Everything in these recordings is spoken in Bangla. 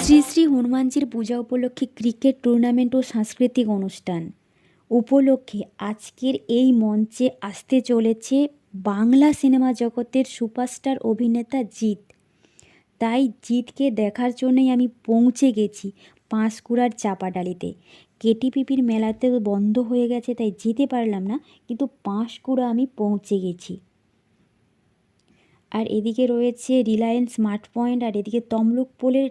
শ্রী শ্রী হনুমানজির পূজা উপলক্ষে ক্রিকেট টুর্নামেন্ট ও সাংস্কৃতিক অনুষ্ঠান উপলক্ষে আজকের এই মঞ্চে আসতে চলেছে বাংলা সিনেমা জগতের সুপারস্টার অভিনেতা জিৎ। তাই জিৎকে দেখার জন্যই আমি পৌঁছে গেছি পাঁশকুড়ার চাপাডালিতে। কেটিপিপির মেলাতে বন্ধ হয়ে গেছে, তাই যেতে পারলাম না, কিন্তু পাঁশকুড়া আমি পৌঁছে গেছি। আর এদিকে রয়েছে রিলায়েন্স স্মার্ট পয়েন্ট, আর এদিকে তমলুক পোলের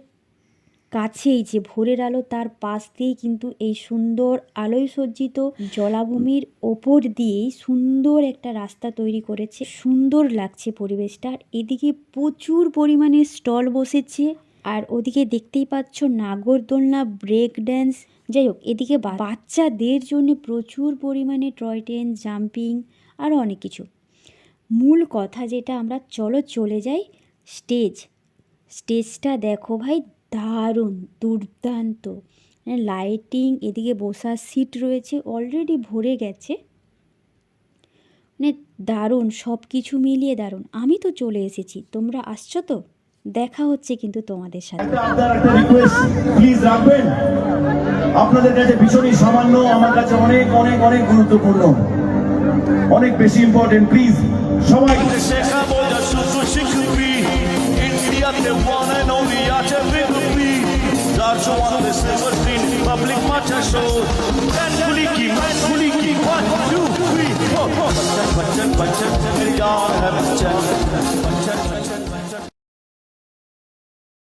কাছেই যে ভোরের আলো, তার পাশ দিয়েই কিন্তু এই সুন্দর আলোয় সজ্জিত জলাভূমির ওপর দিয়েই সুন্দর একটা রাস্তা তৈরি করেছে। সুন্দর লাগছে পরিবেশটা। আর এদিকে প্রচুর পরিমাণে স্টল বসেছে, আর ওদিকে দেখতেই পাচ্ছ নাগরদোলনা, ব্রেক ড্যান্স, যাই হোক এদিকে বাচ্চাদের জন্য প্রচুর পরিমাণে টয় ট্রেন, জাম্পিং, আরও অনেক কিছু। মূল কথা যেটা, আমরা চলে যাই স্টেজটা দেখো ভাই, দারুণ দুর্দান্ত লাইটিং, এদিকে বসার সিট রয়েছে, অলরেডি ভরে গেছে, মানে দারুণ, সব কিছু মিলিয়ে দারুণ। আমি তো চলে এসেছি, তোমরা আসছো তো? দেখা হচ্ছে কিন্তু তোমাদের সাথে। প্লিজ রাখবেন, আপনাদের কাছে ভীষণই সামান্য, আমার কাছে অনেক অনেক অনেক গুরুত্বপূর্ণ, অনেক বেশি ইম্পর্টেন্ট। প্লিজ সবাই public matcha show Kuliki 1 2 3 4 bachchan bachchan bachchan mere yaar hai bachchan